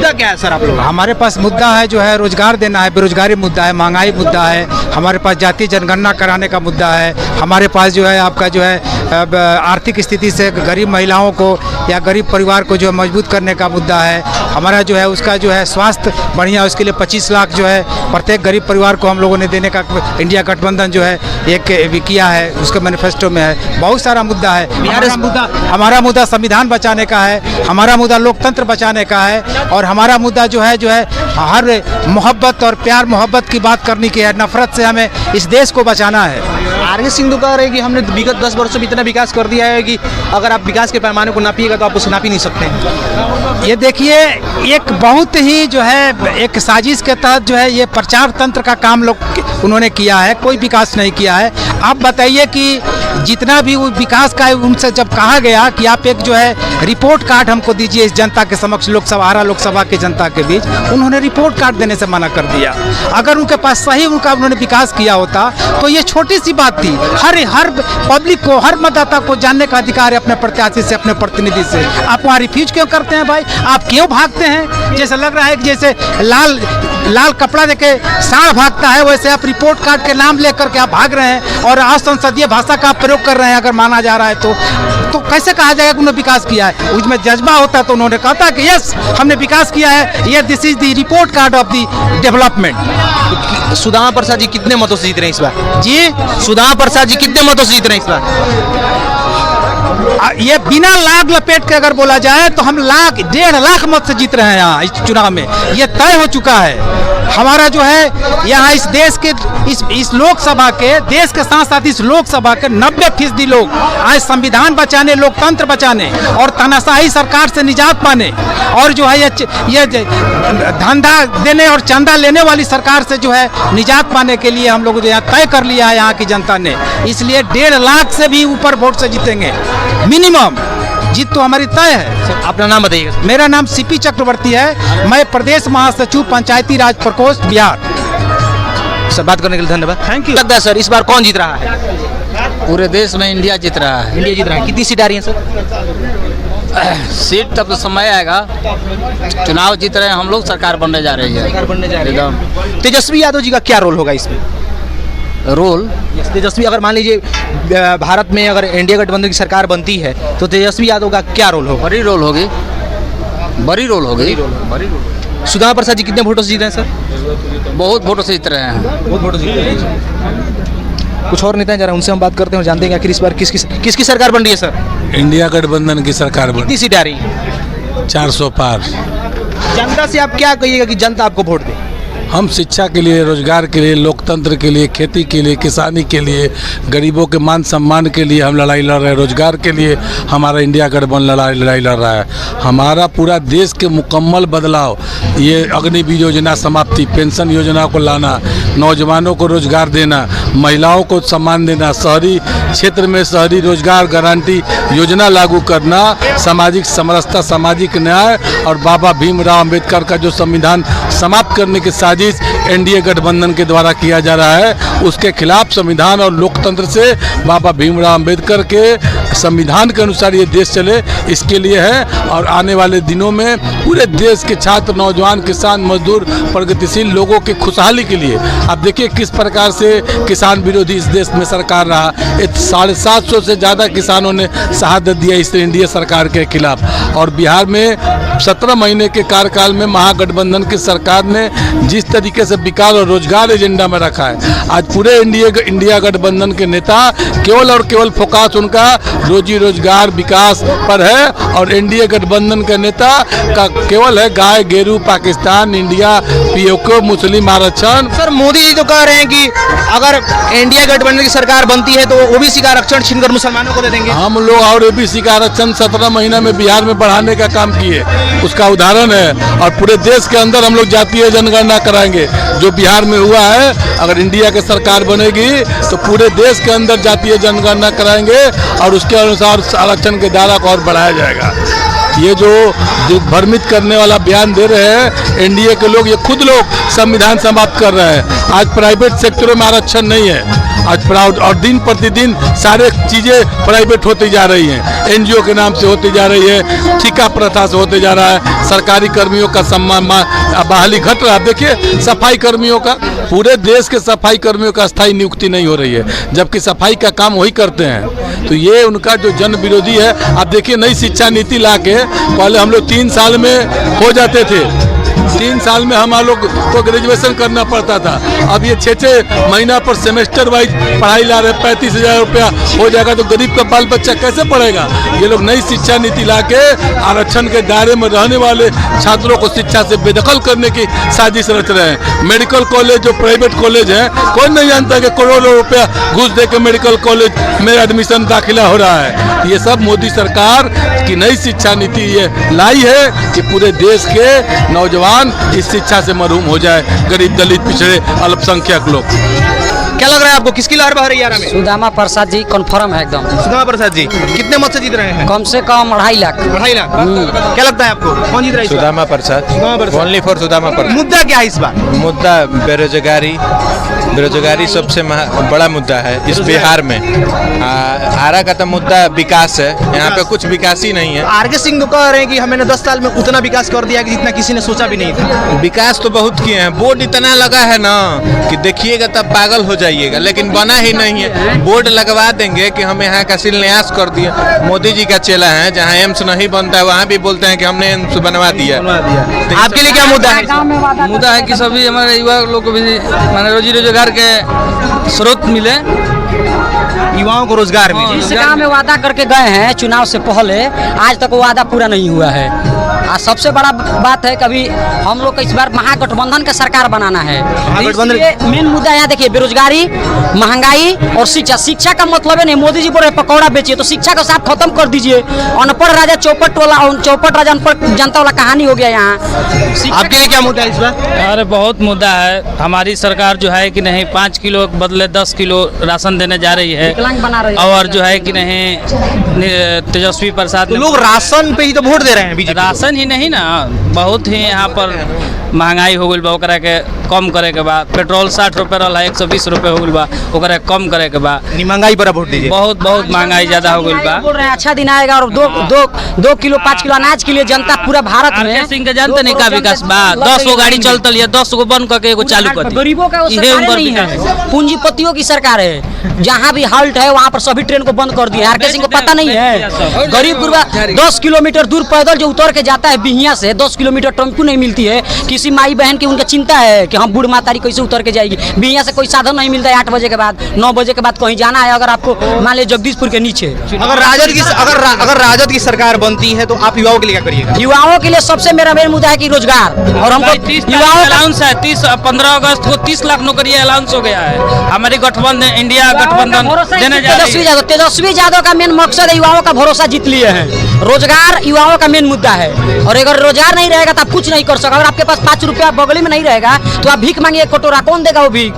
मुद्दा क्या है सर आप लोग? हमारे पास मुद्दा है जो है रोजगार देना है, बेरोजगारी मुद्दा है, महंगाई मुद्दा है, हमारे पास जातीय जनगणना कराने का मुद्दा है, हमारे पास जो है आपका जो है आर्थिक स्थिति से गरीब महिलाओं को या गरीब परिवार को जो है मजबूत करने का मुद्दा है, हमारा जो है उसका जो है स्वास्थ्य बढ़िया, उसके लिए 25 लाख जो है प्रत्येक गरीब परिवार को हम लोगों ने देने का इंडिया गठबंधन जो है एक किया है, उसके मैनिफेस्टो में है। बहुत सारा मुद्दा है। हमारा मुद्दा संविधान बचाने का है, हमारा मुद्दा लोकतंत्र बचाने का है, और हमारा मुद्दा जो है हर मोहब्बत और प्यार मोहब्बत की बात करने की है, नफरत से हमें इस देश को बचाना है। आरके सिंह तो कह रहे हैं कि हमने विगत 10 वर्षों में इतना विकास कर दिया है कि अगर आप विकास के पैमाने को नापिएगा तो आप उसे नाप ही नहीं सकते। ये देखिए, एक बहुत ही जो है एक साजिश के तहत जो है ये प्रचार तंत्र का काम लोग उन्होंने किया है, कोई विकास नहीं किया है। आप बताइए कि जितना भी वो विकास का है, उनसे जब कहा गया कि आप एक जो है रिपोर्ट कार्ड हमको दीजिए इस जनता के समक्ष, लोकसभा के जनता के बीच, उन्होंने रिपोर्ट कार्ड देने से मना कर दिया। अगर उनके पास सही उन्होंने विकास किया होता तो ये छोटी सी बात थी। हर पब्लिक को, हर मतदाता को जानने का अधिकार है अपने प्रत्याशी से, अपने प्रतिनिधि से। आप वहाँ रिफ्यूज क्यों करते हैं भाई? आप क्यों भागते हैं? जैसे लग रहा है कि जैसे लाल कपड़ा देके सांड भागता है, वैसे आप रिपोर्ट कार्ड के नाम लेकर के आप भाग रहे हैं और असंसदीय भाषा का आप प्रयोग कर रहे हैं। अगर माना जा रहा है तो कैसे कहा जाएगा कि उन्होंने विकास किया है? उसमें जज्बा होता तो उन्होंने कहता कि यस हमने विकास किया है, ये this is the report card of the development. Sudama Prasad ji कितने मतों से जीत रहे हैं इस बार? जी, सुदामा प्रसाद जी कितने मतों से जीत रहे हैं इस बार? ये बिना लाग लपेट के अगर बोला जाए तो हम 1.5 लाख मत से जीत रहे हैं यहाँ इस चुनाव में। ये तय हो चुका है। हमारा जो है यहाँ इस देश के इस लोकसभा के, देश के साथ साथ इस लोकसभा के 90% लोग आज संविधान बचाने, लोकतंत्र बचाने और तानाशाही सरकार से निजात पाने और जो है ये धंधा देने और चंदा लेने वाली सरकार से जो है निजात पाने के लिए हम लोग जो यहाँ तय कर लिया है यहाँ की जनता ने। इसलिए 1.5 लाख से भी ऊपर वोट से जीतेंगे मिनिमम। जीत तो हमारी तय है। अपना नाम बताइएगा। मेरा नाम सीपी चक्रवर्ती है, मैं प्रदेश महासचिव पंचायती राज प्रकोष्ठ बिहार। सर, बात करने के लिए धन्यवाद। Thank you. लगता है सर इस बार कौन जीत रहा है? पूरे देश में इंडिया जीत रहा है। इंडिया जीत रहा है। कितनी सीट आ रही है सर? सीट तब तो समय आएगा। चुनाव जीत रहे हैं हम लोग, सरकार बनने जा रही है। सरकार बनने जा रही है। तेजस्वी यादव जी का क्या रोल होगा इसमें? रोल तेजस्वी, अगर मान लीजिए भारत में अगर इंडिया गठबंधन की सरकार बनती है तो तेजस्वी यादव का क्या रोल होगा? बड़ी रोल होगी, बड़ी रोल होगी। सुदामा प्रसाद जी कितने वोटों से जीत रहे हैं सर? बहुत वोटों से जीत रहे हैं। बहुत वोटों से जीत रहे हैं। कुछ और नेता हैं, जरा उनसे हम बात करते हैं और जानते हैं आखिर इस बार किसकी सरकार बन रही है सर? इंडिया गठबंधन की सरकार बनी। कितनी सीट आ रही है? 400 पार। जनता से आप क्या कहिएगा कि जनता आपको वोट दे? हम शिक्षा के लिए, रोजगार के लिए, लोकतंत्र के लिए, खेती के लिए, किसानी के लिए, गरीबों के मान सम्मान के लिए हम लड़ाई लड़ रहे हैं। रोजगार के लिए हमारा इंडिया गठबंधन लड़ाई लड़ रहा है। हमारा पूरा देश के मुकम्मल बदलाव, ये अग्निवीर योजना समाप्ति, पेंशन योजना को लाना, नौजवानों को रोजगार देना, महिलाओं को सम्मान देना, शहरी क्षेत्र में शहरी रोजगार गारंटी योजना लागू करना, सामाजिक समरसता, सामाजिक न्याय और बाबा भीमराव अंबेडकर का जो संविधान समाप्त करने की साजिश एनडीए गठबंधन के द्वारा किया जा रहा है, उसके खिलाफ संविधान और लोकतंत्र से बाबा भीमराव अंबेडकर के संविधान के अनुसार ये देश चले, इसके लिए है। और आने वाले दिनों में पूरे देश के छात्र, नौजवान, किसान, मजदूर, प्रगतिशील लोगों के खुशहाली के लिए आप देखिए किस प्रकार से किसान विरोधी इस देश में सरकार रहा। 750 से ज़्यादा किसानों ने शहादत दिया इस एनडीए सरकार के खिलाफ। और बिहार में 17 महीने के कार्यकाल में महागठबंधन की सरकार ने जिस तरीके से विकास और रोजगार एजेंडा में रखा है, आज पूरे इंडिया गठबंधन के नेता केवल और केवल फोकस उनका रोजी रोजगार विकास पर है। और एनडीए गठबंधन के नेता का केवल है गाय गेरू, पाकिस्तान, इंडिया, पीओके, मुस्लिम आरक्षण। सर, मोदी जी तो कह रहे हैं कि अगर इंडिया गठबंधन की सरकार बनती है तो ओबीसी का आरक्षण छीनकर मुसलमानों को दे देंगे। हम लोग और ओबीसी का आरक्षण 17 महीने में बिहार में बढ़ाने का काम किए, उसका उदाहरण है। और पूरे देश के अंदर हम लोग जातीय जनगणना कराएंगे, जो बिहार में हुआ है। अगर इंडिया की सरकार बनेगी तो पूरे देश के अंदर जातीय जनगणना कराएंगे और उसके अनुसार आरक्षण के दायरा को और बढ़ाया जाएगा। ये जो भ्रमित करने वाला बयान दे रहे हैं एनडीए के लोग, ये खुद लोग संविधान समाप्त कर रहे हैं। आज प्राइवेट सेक्टरों में आरक्षण नहीं है, आज और दिन प्रतिदिन सारे चीज़ें प्राइवेट होती जा रही हैं। NGO के नाम से होती जा रही है, ठिका प्रथा से होते जा रहा है, सरकारी कर्मियों का सम्मान बहाली घट रहा है। देखिए सफाई कर्मियों का, पूरे देश के सफाई कर्मियों का स्थायी नियुक्ति नहीं हो रही है, जबकि सफाई का काम वही करते हैं। तो ये उनका जो जन विरोधी है। आप देखिए नई शिक्षा नीति ला के पहले हम लोग 3 साल में हो जाते थे, 3 साल में हम लोग को ग्रेजुएशन करना पड़ता था। अब ये 6-6 महीना पर सेमेस्टर वाइज पढ़ाई ला रहे, 35,000 रुपया हो जाएगा तो गरीब का बाल बच्चा कैसे पढ़ेगा। ये लोग नई शिक्षा नीति ला के आरक्षण के दायरे में रहने वाले छात्रों को शिक्षा से बेदखल करने की साजिश रच रहे हैं। मेडिकल कॉलेज जो प्राइवेट कॉलेज है, कोई नहीं जानता कि करोड़ों रुपया घूस दे के मेडिकल कॉलेज में एडमिशन दाखिला हो रहा है। ये सब मोदी सरकार की नई शिक्षा नीति ये लाई है कि पूरे देश के नौजवान इस शिक्षा से महरूम हो जाए, गरीब दलित पिछड़े अल्पसंख्यक लोग। क्या लग रहा है आपको, किसकी लहर बह रही है आरा में? सुदामा प्रसाद जी कन्फर्म है एकदम। सुदामा प्रसाद जी कितने मत से जीत रहे हैं? कम से कम 2.5 लाख। 2.5 लाख। क्या लगता है आपको कौन जीत रहा है इस बार? Sudama Prasad, only for Sudama Prasad. मुद्दा क्या है इस बार? मुद्दा बेरोजगारी सबसे बड़ा मुद्दा है इस बिहार में। आरा का तो मुद्दा विकास है, यहाँ पे कुछ विकास ही नहीं है। आरके सिंह तो कह रहे हैं कि हमने 10 साल में उतना विकास कर दिया कि जितना किसी ने सोचा भी नहीं था। विकास तो बहुत किए हैं, बोर्ड इतना लगा है ना कि देखिएगा तब पागल हो जाइएगा, लेकिन बना ही नहीं है। बोर्ड लगवा देंगे कि हम यहाँ का शिलान्यास कर दिए। मोदी जी का चेला है, जहाँ एम्स नहीं बनता है वहाँ भी बोलते हैं कि हमने एम्स बनवा दिया। आपके लिए क्या मुद्दा है? मुद्दा है कि सभी हमारे युवा लोग को भी माने रोजी रोजगार के स्रोत मिले, युवाओं को रोजगार मिले। इस गांव में वादा करके गए हैं चुनाव से पहले, आज तक वो वादा पूरा नहीं हुआ है। और सबसे बड़ा बात है कभी हम लोग को इस बार महागठबंधन का सरकार बनाना है। महागठबंधन मेन मुद्दा यहाँ देखिए, बेरोजगारी, महंगाई और शिक्षा। शिक्षा का मतलब है नहीं, मोदी जी बोल रहे पकौड़ा बेचिए, तो शिक्षा का साथ खत्म कर दीजिए। अनपढ़ राजा चौपट राजा अनपढ़ जनता वाला कहानी हो गया यहाँ। आपके लिए क्या मुद्दा है इस बार? अरे बहुत मुद्दा है। हमारी सरकार जो है कि नहीं 5 किलो के बदले 10 किलो राशन देने जा रही है, विकलांग बना रही है। और जो है कि नहीं तेजस्वी प्रसाद तो लोग राशन पे ही तो वोट दे रहे हैं बीजेपी। राशन ही नहीं ना, बहुत ही यहाँ पर महंगाई हो गई बा, ओकरा के कम करे के बाद। पेट्रोल 60 रुपये रहा, 120 रुपये हो गई बा, ओकरा कम करे के बाद। महंगाई पर वोट दीजिए। बहुत महंगाई ज्यादा हो गई बा। बोल रहे हैं अच्छा दिन आएगा और 2 किलो 5 किलो अनाज के लिए जनता पूरा भारत में। आरके सिंह के जानते नहीं का विकास बा, 10 गो गाड़ी चलता है, 10 गो बंद करके एगो चालू कर दी। गरीबों का वो सरकार नहीं है, पूंजीपतियों की सरकार है। जहाँ भी हाल्ट है वहाँ पर सभी ट्रेन को बंद कर दिए। आरके सिंह को पता नहीं है, गरीब गुरबा 10 किलोमीटर दूर पैदल जो उतर के जाता है बिहिया से, 10 किलोमीटर टेम्पू नहीं मिलती है। किसी माई बहन की उनका चिंता है कि हम बूढ़ मातारी कैसे उतर के जाएगी। बिहिया से कोई साधन नहीं मिलता है 8 बजे के बाद, 9 बजे के बाद कहीं जाना है अगर आपको, मान लीजिए जगदीशपुर के नीचे। अगर राजद की सरकार बनती है तो आप युवाओं के लिए क्या करिएगा? युवाओं के लिए सबसे मेरा मेन मुद्दा है कि रोजगार, और हमको युवाओं का अलाउंस है 15 अगस्त को 30 लाख नौकरी अलाउंस हो गया है। हमारी गठबंधन इंडिया गठबंधन देने जा रही है। तेजस्वी यादव का मेन मकसद है युवाओं का भरोसा जीत लिए हैं। रोजगार युवाओं का मेन मुद्दा है, और अगर रोजगार नहीं रहेगा तो आप कुछ नहीं कर सकते। अगर आपके पास 5 रुपया बगली में नहीं रहेगा तो आप भीख मांगिए, कटोरा कौन देगा वो भीख?